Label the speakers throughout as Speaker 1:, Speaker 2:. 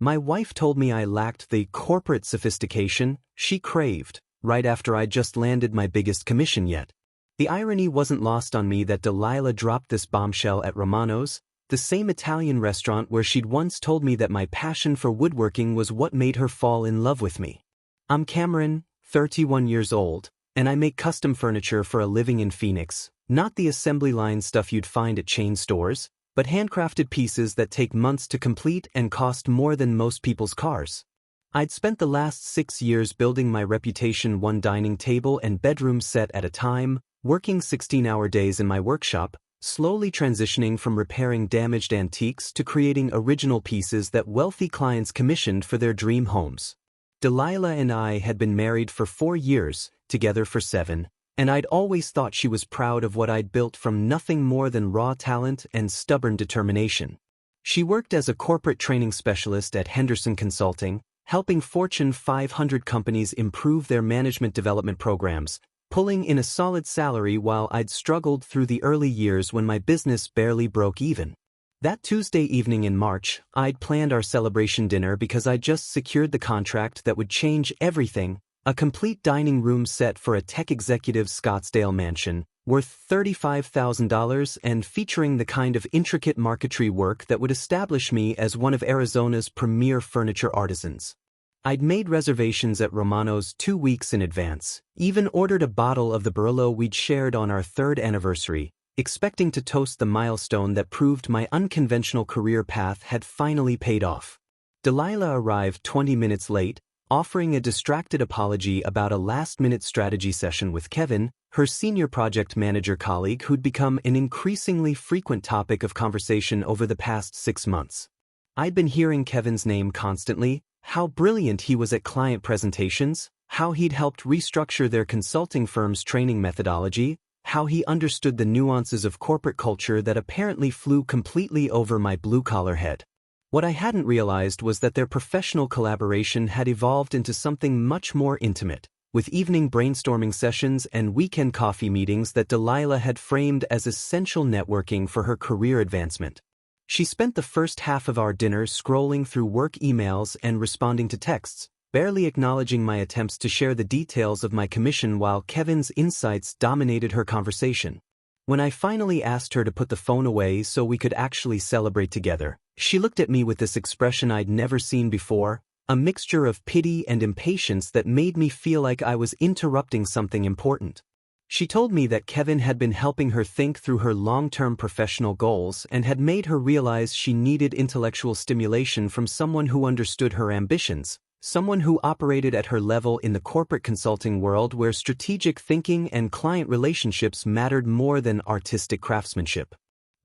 Speaker 1: My wife told me I lacked the corporate sophistication she craved, right after I'd just landed my biggest commission yet. The irony wasn't lost on me that Delilah dropped this bombshell at Romano's, the same Italian restaurant where she'd once told me that my passion for woodworking was what made her fall in love with me. I'm Cameron, 31 years old, and I make custom furniture for a living in Phoenix, not the assembly line stuff you'd find at chain stores, but handcrafted pieces that take months to complete and cost more than most people's cars. I'd spent the last 6 years building my reputation one dining table and bedroom set at a time, working 16-hour days in my workshop, slowly transitioning from repairing damaged antiques to creating original pieces that wealthy clients commissioned for their dream homes. Delilah and I had been married for 4 years, together for 7, and I'd always thought she was proud of what I'd built from nothing more than raw talent and stubborn determination. She worked as a corporate training specialist at Henderson Consulting, helping Fortune 500 companies improve their management development programs, pulling in a solid salary while I'd struggled through the early years when my business barely broke even. That Tuesday evening in March, I'd planned our celebration dinner because I'd just secured the contract that would change everything, a complete dining room set for a tech executive's Scottsdale mansion, worth $35,000 and featuring the kind of intricate marquetry work that would establish me as one of Arizona's premier furniture artisans. I'd made reservations at Romano's 2 weeks in advance, even ordered a bottle of the Barolo we'd shared on our 3rd anniversary, expecting to toast the milestone that proved my unconventional career path had finally paid off. Delilah arrived 20 minutes late, offering a distracted apology about a last-minute strategy session with Kevin, her senior project manager colleague who'd become an increasingly frequent topic of conversation over the past 6 months. I'd been hearing Kevin's name constantly, how brilliant he was at client presentations, how he'd helped restructure their consulting firm's training methodology, how he understood the nuances of corporate culture that apparently flew completely over my blue-collar head. What I hadn't realized was that their professional collaboration had evolved into something much more intimate, with evening brainstorming sessions and weekend coffee meetings that Delilah had framed as essential networking for her career advancement. She spent the first half of our dinner scrolling through work emails and responding to texts, barely acknowledging my attempts to share the details of my commission while Kevin's insights dominated her conversation. When I finally asked her to put the phone away so we could actually celebrate together, she looked at me with this expression I'd never seen before, a mixture of pity and impatience that made me feel like I was interrupting something important. She told me that Kevin had been helping her think through her long-term professional goals and had made her realize she needed intellectual stimulation from someone who understood her ambitions, someone who operated at her level in the corporate consulting world where strategic thinking and client relationships mattered more than artistic craftsmanship.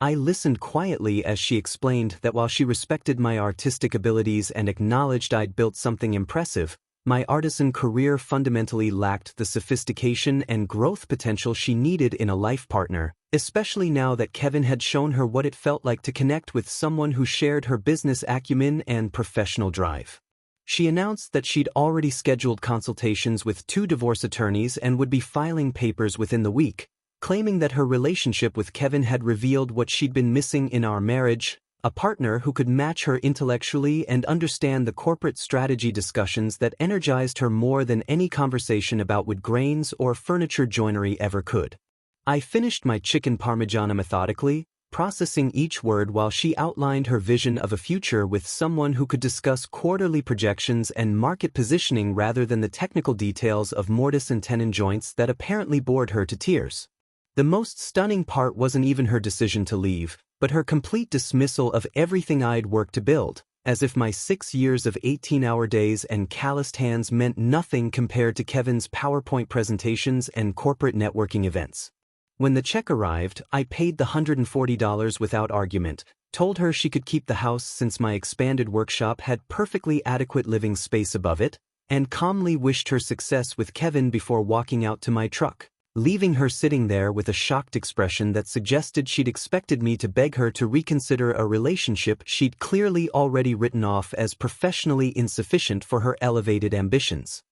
Speaker 1: I listened quietly as she explained that while she respected my artistic abilities and acknowledged I'd built something impressive, my artisan career fundamentally lacked the sophistication and growth potential she needed in a life partner, especially now that Kevin had shown her what it felt like to connect with someone who shared her business acumen and professional drive. She announced that she'd already scheduled consultations with 2 divorce attorneys and would be filing papers within the week, claiming that her relationship with Kevin had revealed what she'd been missing in our marriage, a partner who could match her intellectually and understand the corporate strategy discussions that energized her more than any conversation about wood grains or furniture joinery ever could. I finished my chicken parmigiana methodically, processing each word while she outlined her vision of a future with someone who could discuss quarterly projections and market positioning rather than the technical details of mortise and tenon joints that apparently bored her to tears. The most stunning part wasn't even her decision to leave, but her complete dismissal of everything I'd worked to build, as if my 6 years of 18-hour days and calloused hands meant nothing compared to Kevin's PowerPoint presentations and corporate networking events. When the check arrived, I paid the $140 without argument, told her she could keep the house since my expanded workshop had perfectly adequate living space above it, and calmly wished her success with Kevin before walking out to my truck, leaving her sitting there with a shocked expression that suggested she'd expected me to beg her to reconsider a relationship she'd clearly already written off as professionally insufficient for her elevated ambitions.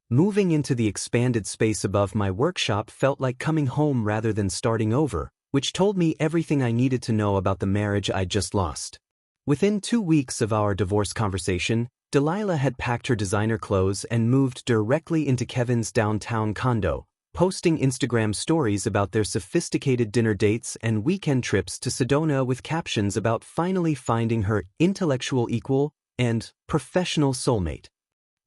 Speaker 1: Moving into the expanded space above my workshop felt like coming home rather than starting over, which told me everything I needed to know about the marriage I'd just lost. Within 2 weeks of our divorce conversation, Delilah had packed her designer clothes and moved directly into Kevin's downtown condo, posting Instagram stories about their sophisticated dinner dates and weekend trips to Sedona with captions about finally finding her intellectual equal and professional soulmate.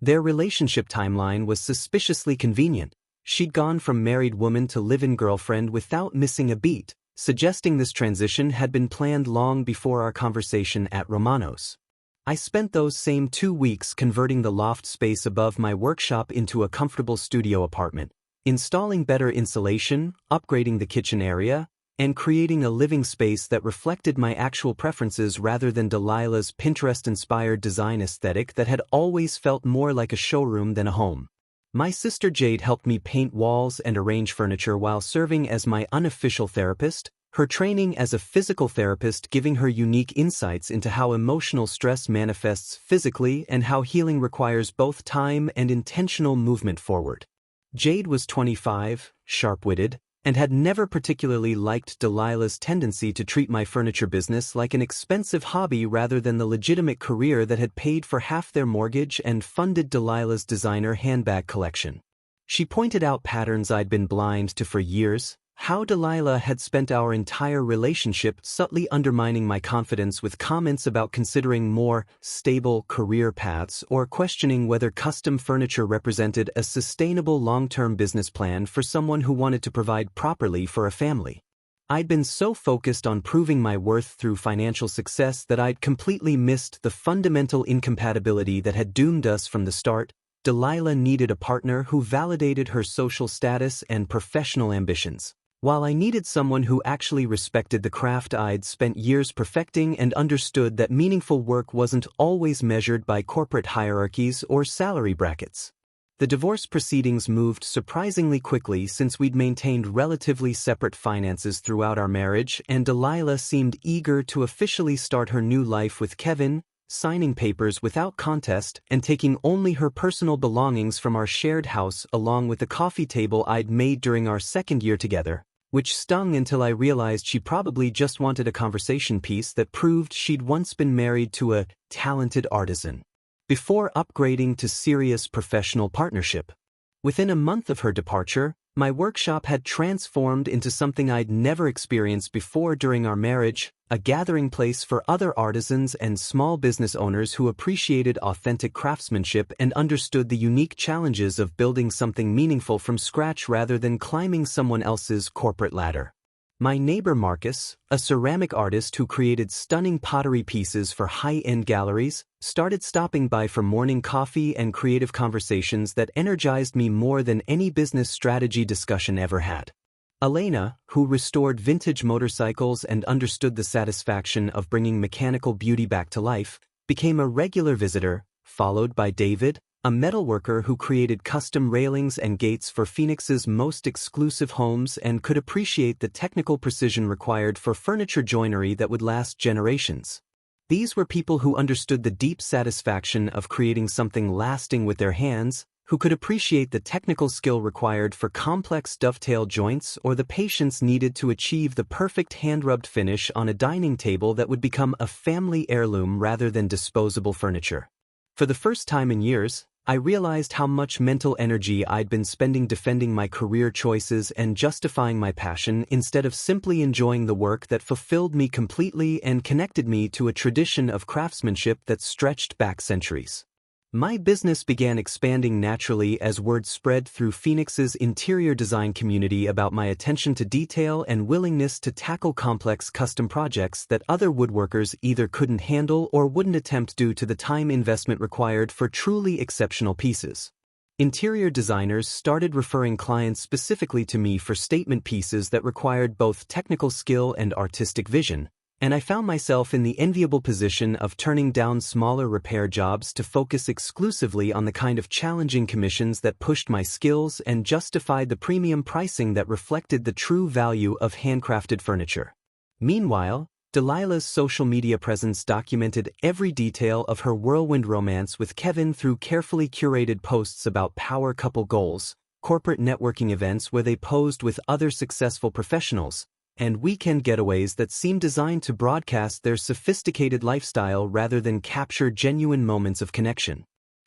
Speaker 1: Their relationship timeline was suspiciously convenient. She'd gone from married woman to live-in girlfriend without missing a beat, suggesting this transition had been planned long before our conversation at Romano's. I spent those same 2 weeks converting the loft space above my workshop into a comfortable studio apartment, installing better insulation, upgrading the kitchen area, and creating a living space that reflected my actual preferences rather than Delilah's Pinterest-inspired design aesthetic that had always felt more like a showroom than a home. My sister Jade helped me paint walls and arrange furniture while serving as my unofficial therapist, her training as a physical therapist giving her unique insights into how emotional stress manifests physically and how healing requires both time and intentional movement forward. Jade was 25, sharp-witted, and had never particularly liked Delilah's tendency to treat my furniture business like an expensive hobby rather than the legitimate career that had paid for half their mortgage and funded Delilah's designer handbag collection. She pointed out patterns I'd been blind to for years, how Delilah had spent our entire relationship subtly undermining my confidence with comments about considering more stable career paths or questioning whether custom furniture represented a sustainable long-term business plan for someone who wanted to provide properly for a family. I'd been so focused on proving my worth through financial success that I'd completely missed the fundamental incompatibility that had doomed us from the start. Delilah needed a partner who validated her social status and professional ambitions, while I needed someone who actually respected the craft I'd spent years perfecting and understood that meaningful work wasn't always measured by corporate hierarchies or salary brackets. The divorce proceedings moved surprisingly quickly since we'd maintained relatively separate finances throughout our marriage, and Delilah seemed eager to officially start her new life with Kevin, signing papers without contest and taking only her personal belongings from our shared house along with the coffee table I'd made during our second year together, which stung until I realized she probably just wanted a conversation piece that proved she'd once been married to a talented artisan, before upgrading to serious professional partnership. Within a month of her departure, my workshop had transformed into something I'd never experienced before during our marriage, a gathering place for other artisans and small business owners who appreciated authentic craftsmanship and understood the unique challenges of building something meaningful from scratch rather than climbing someone else's corporate ladder. My neighbor Marcus, a ceramic artist who created stunning pottery pieces for high-end galleries, started stopping by for morning coffee and creative conversations that energized me more than any business strategy discussion ever had. Elena, who restored vintage motorcycles and understood the satisfaction of bringing mechanical beauty back to life, became a regular visitor, followed by David, a metalworker who created custom railings and gates for Phoenix's most exclusive homes and could appreciate the technical precision required for furniture joinery that would last generations. These were people who understood the deep satisfaction of creating something lasting with their hands, who could appreciate the technical skill required for complex dovetail joints or the patience needed to achieve the perfect hand-rubbed finish on a dining table that would become a family heirloom rather than disposable furniture. For the first time in years, I realized how much mental energy I'd been spending defending my career choices and justifying my passion instead of simply enjoying the work that fulfilled me completely and connected me to a tradition of craftsmanship that stretched back centuries. My business began expanding naturally as word spread through Phoenix's interior design community about my attention to detail and willingness to tackle complex custom projects that other woodworkers either couldn't handle or wouldn't attempt due to the time investment required for truly exceptional pieces. Interior designers started referring clients specifically to me for statement pieces that required both technical skill and artistic vision, and I found myself in the enviable position of turning down smaller repair jobs to focus exclusively on the kind of challenging commissions that pushed my skills and justified the premium pricing that reflected the true value of handcrafted furniture. Meanwhile, Delilah's social media presence documented every detail of her whirlwind romance with Kevin through carefully curated posts about power couple goals, corporate networking events where they posed with other successful professionals, and weekend getaways that seemed designed to broadcast their sophisticated lifestyle rather than capture genuine moments of connection.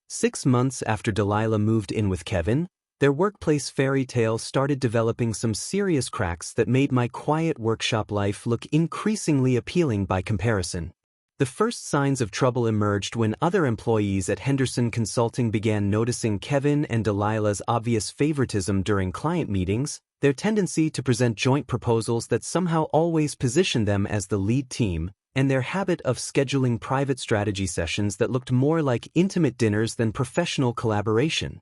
Speaker 1: 6 months after Delilah moved in with Kevin, their workplace fairy tale started developing some serious cracks that made my quiet workshop life look increasingly appealing by comparison. The first signs of trouble emerged when other employees at Henderson Consulting began noticing Kevin and Delilah's obvious favoritism during client meetings, their tendency to present joint proposals that somehow always positioned them as the lead team, and their habit of scheduling private strategy sessions that looked more like intimate dinners than professional collaboration.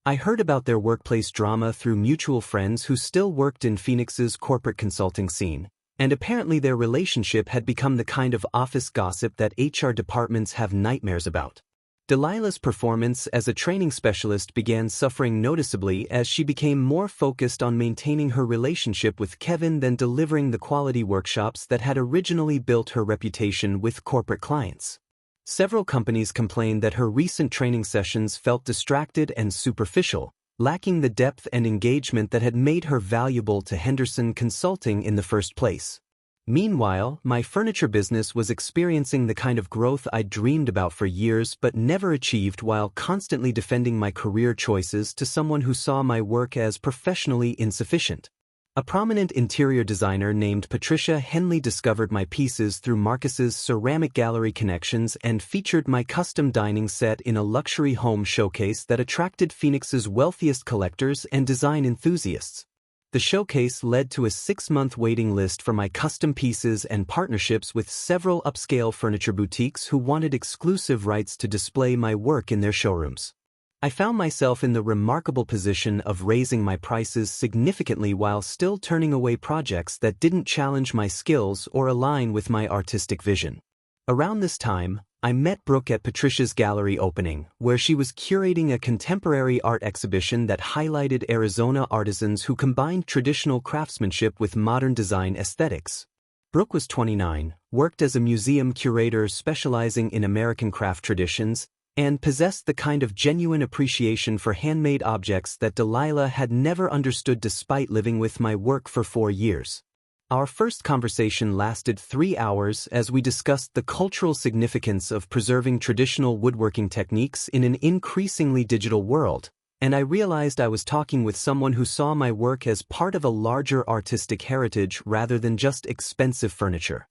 Speaker 1: I heard about their workplace drama through mutual friends who still worked in Phoenix's corporate consulting scene, and apparently their relationship had become the kind of office gossip that HR departments have nightmares about. Delilah's performance as a training specialist began suffering noticeably as she became more focused on maintaining her relationship with Kevin than delivering the quality workshops that had originally built her reputation with corporate clients. Several companies complained that her recent training sessions felt distracted and superficial, lacking the depth and engagement that had made her valuable to Henderson Consulting in the first place. Meanwhile, my furniture business was experiencing the kind of growth I'd dreamed about for years but never achieved while constantly defending my career choices to someone who saw my work as professionally insufficient. A prominent interior designer named Patricia Henley discovered my pieces through Marcus's ceramic gallery connections and featured my custom dining set in a luxury home showcase that attracted Phoenix's wealthiest collectors and design enthusiasts. The showcase led to a 6-month waiting list for my custom pieces and partnerships with several upscale furniture boutiques who wanted exclusive rights to display my work in their showrooms. I found myself in the remarkable position of raising my prices significantly while still turning away projects that didn't challenge my skills or align with my artistic vision. Around this time, I met Brooke at Patricia's gallery opening, where she was curating a contemporary art exhibition that highlighted Arizona artisans who combined traditional craftsmanship with modern design aesthetics. Brooke was 29, worked as a museum curator specializing in American craft traditions, and possessed the kind of genuine appreciation for handmade objects that Delilah had never understood despite living with my work for 4 years. Our first conversation lasted 3 hours as we discussed the cultural significance of preserving traditional woodworking techniques in an increasingly digital world, and I realized I was talking with someone who saw my work as part of a larger artistic heritage rather than just expensive furniture.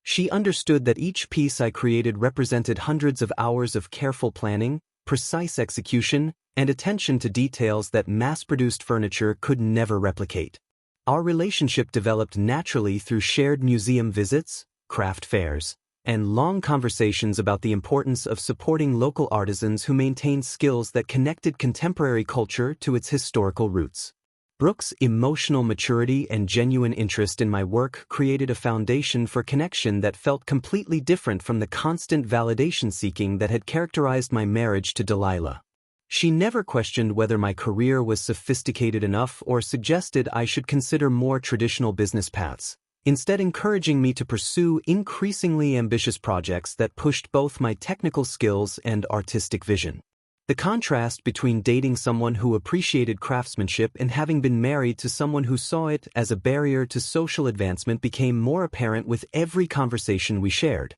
Speaker 1: She understood that each piece I created represented hundreds of hours of careful planning, precise execution, and attention to details that mass-produced furniture could never replicate. Our relationship developed naturally through shared museum visits, craft fairs, and long conversations about the importance of supporting local artisans who maintained skills that connected contemporary culture to its historical roots. Brooke's emotional maturity and genuine interest in my work created a foundation for connection that felt completely different from the constant validation seeking that had characterized my marriage to Delilah. She never questioned whether my career was sophisticated enough or suggested I should consider more traditional business paths, instead encouraging me to pursue increasingly ambitious projects that pushed both my technical skills and artistic vision. The contrast between dating someone who appreciated craftsmanship and having been married to someone who saw it as a barrier to social advancement became more apparent with every conversation we shared.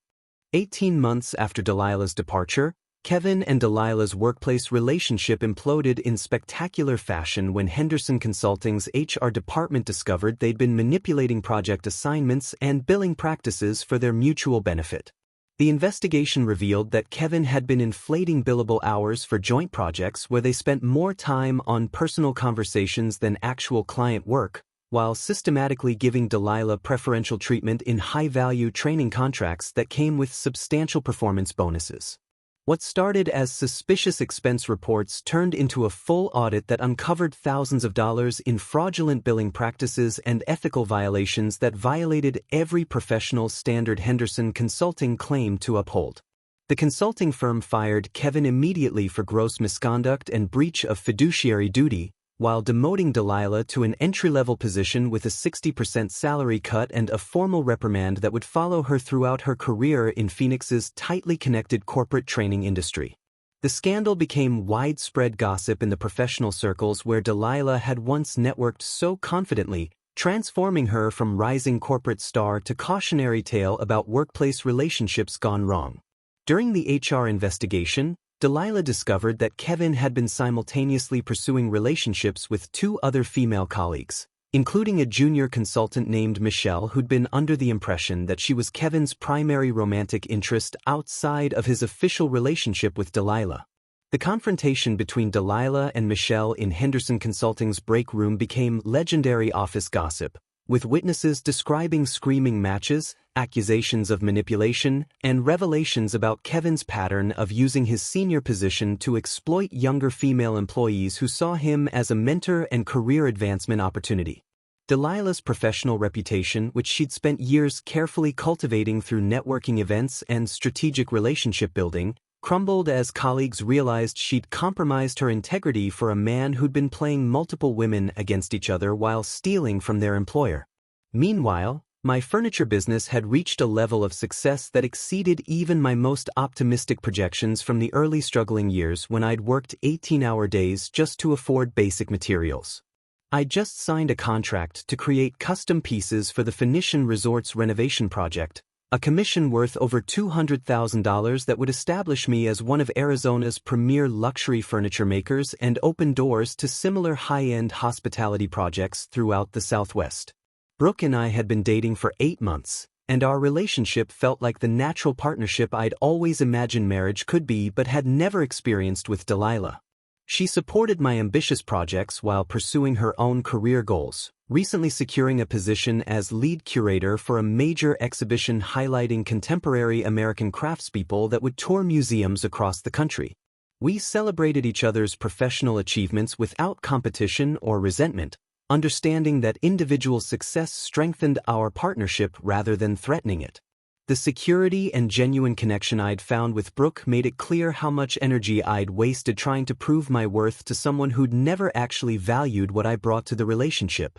Speaker 1: 18 months after Delilah's departure, Kevin and Delilah's workplace relationship imploded in spectacular fashion when Henderson Consulting's HR department discovered they'd been manipulating project assignments and billing practices for their mutual benefit. The investigation revealed that Kevin had been inflating billable hours for joint projects where they spent more time on personal conversations than actual client work, while systematically giving Delilah preferential treatment in high-value training contracts that came with substantial performance bonuses. What started as suspicious expense reports turned into a full audit that uncovered thousands of dollars in fraudulent billing practices and ethical violations that violated every professional standard Henderson Consulting claimed to uphold. The consulting firm fired Kevin immediately for gross misconduct and breach of fiduciary duty, while demoting Delilah to an entry-level position with a 60% salary cut and a formal reprimand that would follow her throughout her career in Phoenix's tightly connected corporate training industry. The scandal became widespread gossip in the professional circles where Delilah had once networked so confidently, transforming her from rising corporate star to cautionary tale about workplace relationships gone wrong. During the HR investigation, Delilah discovered that Kevin had been simultaneously pursuing relationships with two other female colleagues, including a junior consultant named Michelle who'd been under the impression that she was Kevin's primary romantic interest outside of his official relationship with Delilah. The confrontation between Delilah and Michelle in Henderson Consulting's break room became legendary office gossip, with witnesses describing screaming matches, accusations of manipulation, and revelations about Kevin's pattern of using his senior position to exploit younger female employees who saw him as a mentor and career advancement opportunity. Delilah's professional reputation, which she'd spent years carefully cultivating through networking events and strategic relationship building, crumbled as colleagues realized she'd compromised her integrity for a man who'd been playing multiple women against each other while stealing from their employer. Meanwhile, my furniture business had reached a level of success that exceeded even my most optimistic projections from the early struggling years when I'd worked 18-hour days just to afford basic materials. I'd just signed a contract to create custom pieces for the Phoenician Resort's renovation project, a commission worth over $200,000 that would establish me as one of Arizona's premier luxury furniture makers and open doors to similar high-end hospitality projects throughout the Southwest. Brooke and I had been dating for 8 months, and our relationship felt like the natural partnership I'd always imagined marriage could be but had never experienced with Delilah. She supported my ambitious projects while pursuing her own career goals, recently securing a position as lead curator for a major exhibition highlighting contemporary American craftspeople that would tour museums across the country. We celebrated each other's professional achievements without competition or resentment, understanding that individual success strengthened our partnership rather than threatening it. The security and genuine connection I'd found with Brooke made it clear how much energy I'd wasted trying to prove my worth to someone who'd never actually valued what I brought to the relationship.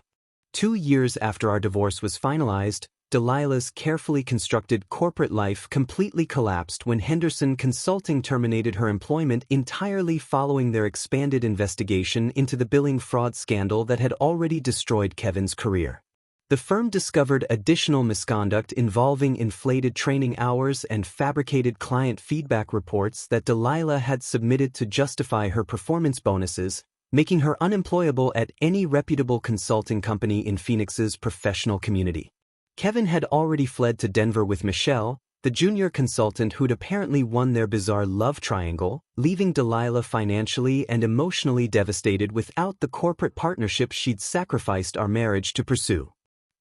Speaker 1: 2 years after our divorce was finalized, Delilah's carefully constructed corporate life completely collapsed when Henderson Consulting terminated her employment entirely following their expanded investigation into the billing fraud scandal that had already destroyed Kevin's career. The firm discovered additional misconduct involving inflated training hours and fabricated client feedback reports that Delilah had submitted to justify her performance bonuses, making her unemployable at any reputable consulting company in Phoenix's professional community. Kevin had already fled to Denver with Michelle, the junior consultant who'd apparently won their bizarre love triangle, leaving Delilah financially and emotionally devastated without the corporate partnership she'd sacrificed our marriage to pursue.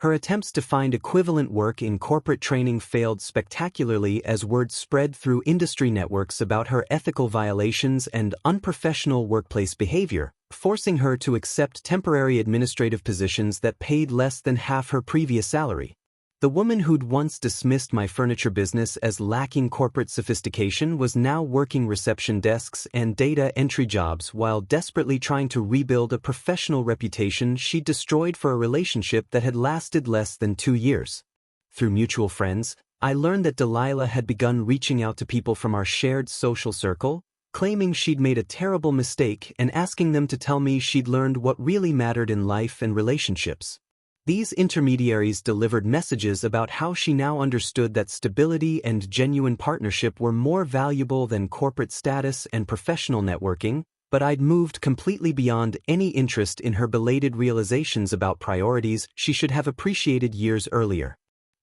Speaker 1: Her attempts to find equivalent work in corporate training failed spectacularly as word spread through industry networks about her ethical violations and unprofessional workplace behavior, forcing her to accept temporary administrative positions that paid less than half her previous salary. The woman who'd once dismissed my furniture business as lacking corporate sophistication was now working reception desks and data entry jobs while desperately trying to rebuild a professional reputation she'd destroyed for a relationship that had lasted less than 2 years. Through mutual friends, I learned that Delilah had begun reaching out to people from our shared social circle, claiming she'd made a terrible mistake and asking them to tell me she'd learned what really mattered in life and relationships. These intermediaries delivered messages about how she now understood that stability and genuine partnership were more valuable than corporate status and professional networking, but I'd moved completely beyond any interest in her belated realizations about priorities she should have appreciated years earlier.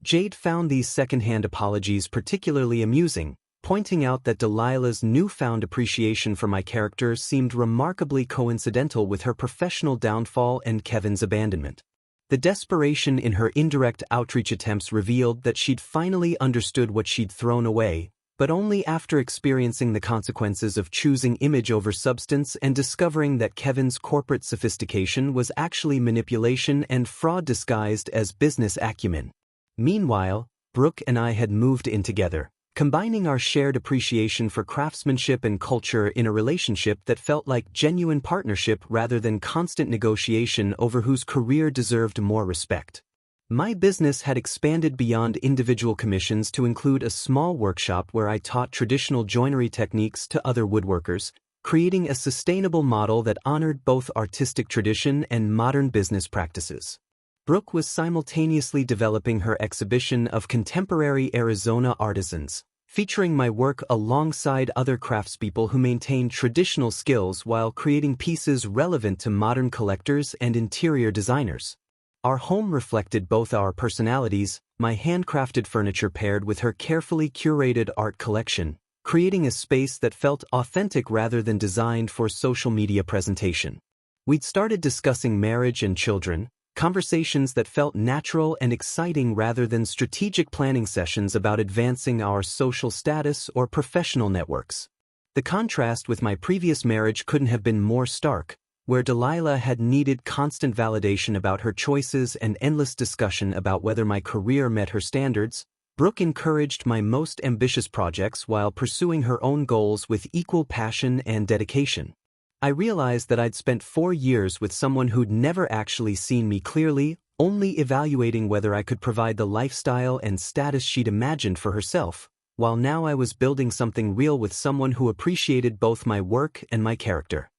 Speaker 1: Jade found these secondhand apologies particularly amusing, pointing out that Delilah's newfound appreciation for my character seemed remarkably coincidental with her professional downfall and Kevin's abandonment. The desperation in her indirect outreach attempts revealed that she'd finally understood what she'd thrown away, but only after experiencing the consequences of choosing image over substance and discovering that Kevin's corporate sophistication was actually manipulation and fraud disguised as business acumen. Meanwhile, Brooke and I had moved in together, combining our shared appreciation for craftsmanship and culture in a relationship that felt like genuine partnership rather than constant negotiation over whose career deserved more respect. My business had expanded beyond individual commissions to include a small workshop where I taught traditional joinery techniques to other woodworkers, creating a sustainable model that honored both artistic tradition and modern business practices. Brooke was simultaneously developing her exhibition of contemporary Arizona artisans, featuring my work alongside other craftspeople who maintained traditional skills while creating pieces relevant to modern collectors and interior designers. Our home reflected both our personalities, my handcrafted furniture paired with her carefully curated art collection, creating a space that felt authentic rather than designed for social media presentation. We'd started discussing marriage and children, conversations that felt natural and exciting rather than strategic planning sessions about advancing our social status or professional networks. The contrast with my previous marriage couldn't have been more stark, where Delilah had needed constant validation about her choices and endless discussion about whether my career met her standards. Brooke encouraged my most ambitious projects while pursuing her own goals with equal passion and dedication. I realized that I'd spent 4 years with someone who'd never actually seen me clearly, only evaluating whether I could provide the lifestyle and status she'd imagined for herself, while now I was building something real with someone who appreciated both my work and my character.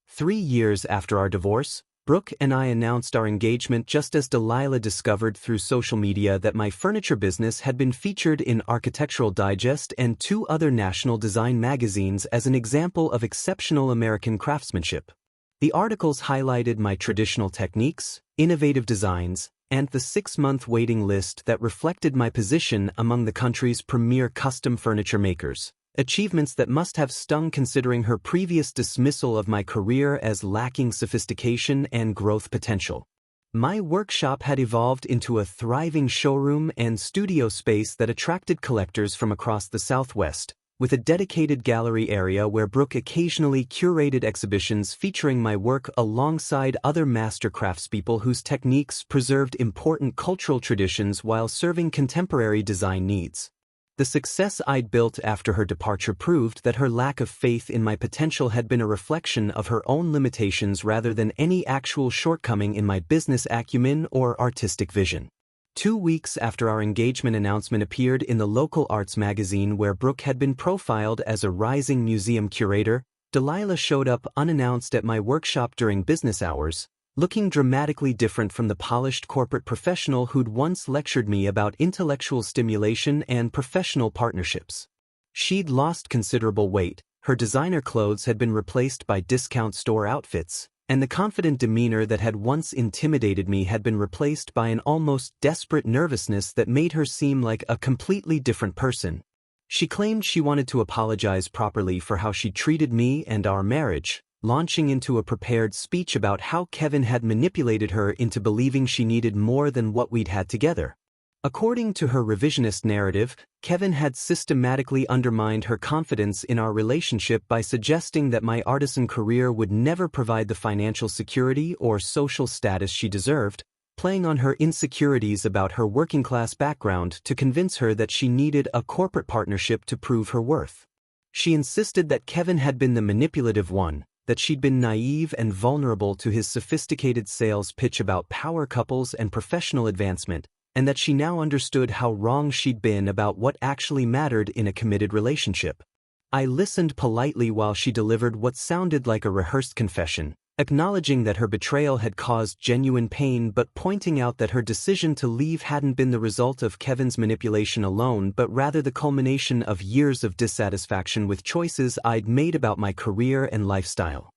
Speaker 1: 3 years after our divorce, Brooke and I announced our engagement just as Delilah discovered through social media that my furniture business had been featured in Architectural Digest and 2 other national design magazines as an example of exceptional American craftsmanship. The articles highlighted my traditional techniques, innovative designs, and the 6-month waiting list that reflected my position among the country's premier custom furniture makers. Achievements that must have stung considering her previous dismissal of my career as lacking sophistication and growth potential. My workshop had evolved into a thriving showroom and studio space that attracted collectors from across the Southwest, with a dedicated gallery area where Brooke occasionally curated exhibitions featuring my work alongside other master craftspeople whose techniques preserved important cultural traditions while serving contemporary design needs. The success I'd built after her departure proved that her lack of faith in my potential had been a reflection of her own limitations rather than any actual shortcoming in my business acumen or artistic vision. 2 weeks after our engagement announcement appeared in the local arts magazine where Brooke had been profiled as a rising museum curator, Delilah showed up unannounced at my workshop during business hours, looking dramatically different from the polished corporate professional who'd once lectured me about intellectual stimulation and professional partnerships. She'd lost considerable weight, her designer clothes had been replaced by discount store outfits, and the confident demeanor that had once intimidated me had been replaced by an almost desperate nervousness that made her seem like a completely different person. She claimed she wanted to apologize properly for how she treated me and our marriage, launching into a prepared speech about how Kevin had manipulated her into believing she needed more than what we'd had together. According to her revisionist narrative, Kevin had systematically undermined her confidence in our relationship by suggesting that my artisan career would never provide the financial security or social status she deserved, playing on her insecurities about her working-class background to convince her that she needed a corporate partnership to prove her worth. She insisted that Kevin had been the manipulative one, that she'd been naive and vulnerable to his sophisticated sales pitch about power couples and professional advancement, and that she now understood how wrong she'd been about what actually mattered in a committed relationship. I listened politely while she delivered what sounded like a rehearsed confession, acknowledging that her betrayal had caused genuine pain but pointing out that her decision to leave hadn't been the result of Kevin's manipulation alone but rather the culmination of years of dissatisfaction with choices I'd made about my career and lifestyle.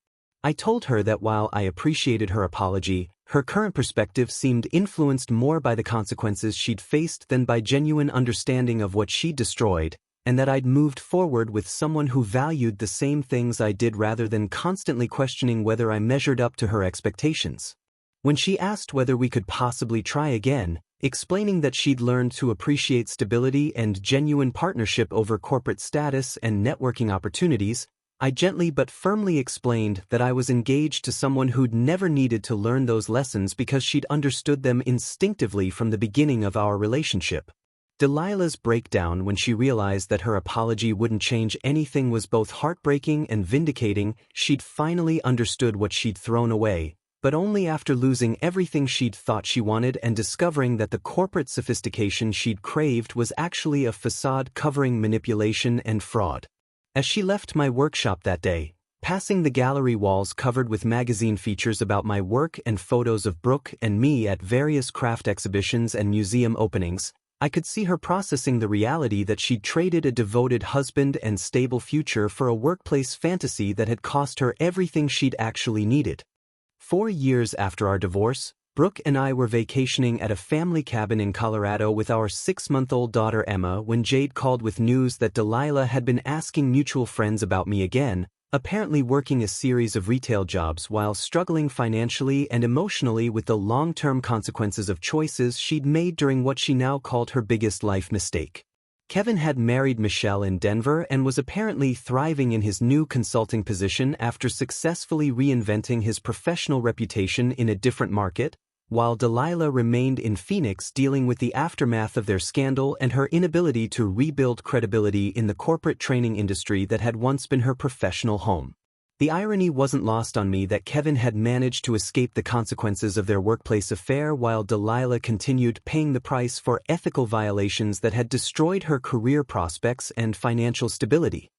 Speaker 1: I told her that while I appreciated her apology, her current perspective seemed influenced more by the consequences she'd faced than by genuine understanding of what she'd destroyed, and that I'd moved forward with someone who valued the same things I did rather than constantly questioning whether I measured up to her expectations. When she asked whether we could possibly try again, explaining that she'd learned to appreciate stability and genuine partnership over corporate status and networking opportunities, I gently but firmly explained that I was engaged to someone who'd never needed to learn those lessons because she'd understood them instinctively from the beginning of our relationship. Delilah's breakdown when she realized that her apology wouldn't change anything was both heartbreaking and vindicating. She'd finally understood what she'd thrown away, but only after losing everything she'd thought she wanted and discovering that the corporate sophistication she'd craved was actually a facade covering manipulation and fraud. As she left my workshop that day, passing the gallery walls covered with magazine features about my work and photos of Brooke and me at various craft exhibitions and museum openings. I could see her processing the reality that she'd traded a devoted husband and stable future for a workplace fantasy that had cost her everything she'd actually needed. 4 years after our divorce, Brooke and I were vacationing at a family cabin in Colorado with our 6-month-old daughter Emma when Jade called with news that Delilah had been asking mutual friends about me again, apparently working a series of retail jobs while struggling financially and emotionally with the long-term consequences of choices she'd made during what she now called her biggest life mistake. Kevin had married Michelle in Denver and was apparently thriving in his new consulting position after successfully reinventing his professional reputation in a different market, while Delilah remained in Phoenix dealing with the aftermath of their scandal and her inability to rebuild credibility in the corporate training industry that had once been her professional home. The irony wasn't lost on me that Kevin had managed to escape the consequences of their workplace affair while Delilah continued paying the price for ethical violations that had destroyed her career prospects and financial stability.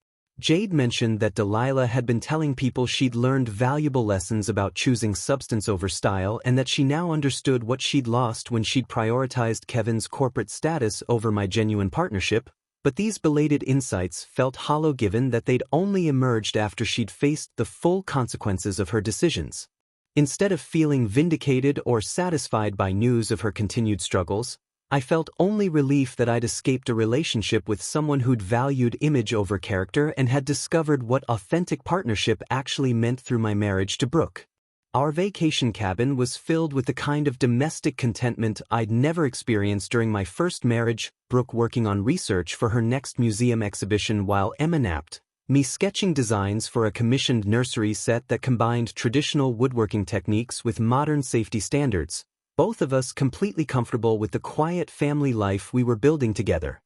Speaker 1: Jade mentioned that Delilah had been telling people she'd learned valuable lessons about choosing substance over style and that she now understood what she'd lost when she'd prioritized Kevin's corporate status over my genuine partnership, but these belated insights felt hollow given that they'd only emerged after she'd faced the full consequences of her decisions. Instead of feeling vindicated or satisfied by news of her continued struggles, I felt only relief that I'd escaped a relationship with someone who'd valued image over character and had discovered what authentic partnership actually meant through my marriage to Brooke. Our vacation cabin was filled with the kind of domestic contentment I'd never experienced during my first marriage, Brooke working on research for her next museum exhibition while Emma napped, me sketching designs for a commissioned nursery set that combined traditional woodworking techniques with modern safety standards, both of us completely comfortable with the quiet family life we were building together.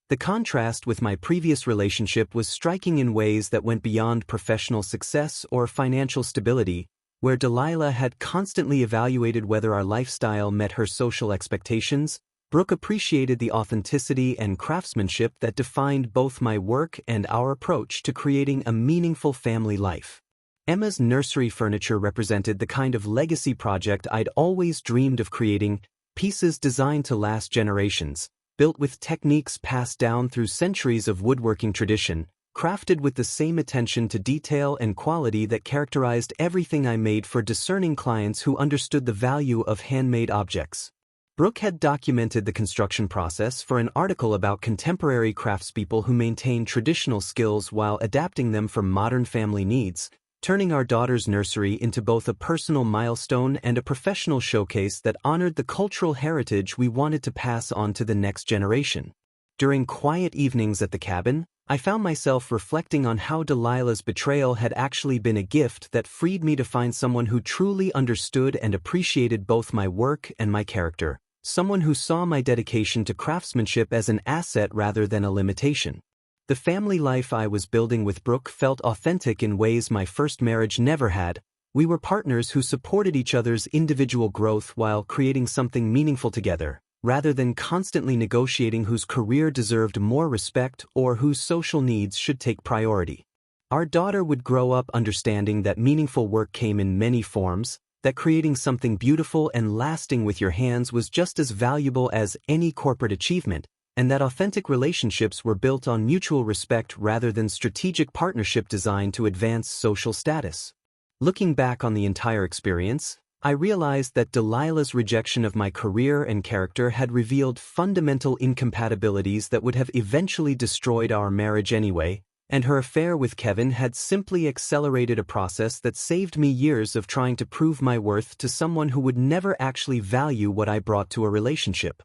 Speaker 1: The contrast with my previous relationship was striking in ways that went beyond professional success or financial stability, where Delilah had constantly evaluated whether our lifestyle met her social expectations. Brooke appreciated the authenticity and craftsmanship that defined both my work and our approach to creating a meaningful family life. Emma's nursery furniture represented the kind of legacy project I'd always dreamed of creating, pieces designed to last generations, built with techniques passed down through centuries of woodworking tradition, crafted with the same attention to detail and quality that characterized everything I made for discerning clients who understood the value of handmade objects. Brooke had documented the construction process for an article about contemporary craftspeople who maintain traditional skills while adapting them for modern family needs, turning our daughter's nursery into both a personal milestone and a professional showcase that honored the cultural heritage we wanted to pass on to the next generation. During quiet evenings at the cabin, I found myself reflecting on how Delilah's betrayal had actually been a gift that freed me to find someone who truly understood and appreciated both my work and my character, someone who saw my dedication to craftsmanship as an asset rather than a limitation. The family life I was building with Brooke felt authentic in ways my first marriage never had. We were partners who supported each other's individual growth while creating something meaningful together, rather than constantly negotiating whose career deserved more respect or whose social needs should take priority. Our daughter would grow up understanding that meaningful work came in many forms, that creating something beautiful and lasting with your hands was just as valuable as any corporate achievement, and that authentic relationships were built on mutual respect rather than strategic partnership designed to advance social status. Looking back on the entire experience, I realized that Delilah's rejection of my career and character had revealed fundamental incompatibilities that would have eventually destroyed our marriage anyway, and her affair with Kevin had simply accelerated a process that saved me years of trying to prove my worth to someone who would never actually value what I brought to a relationship.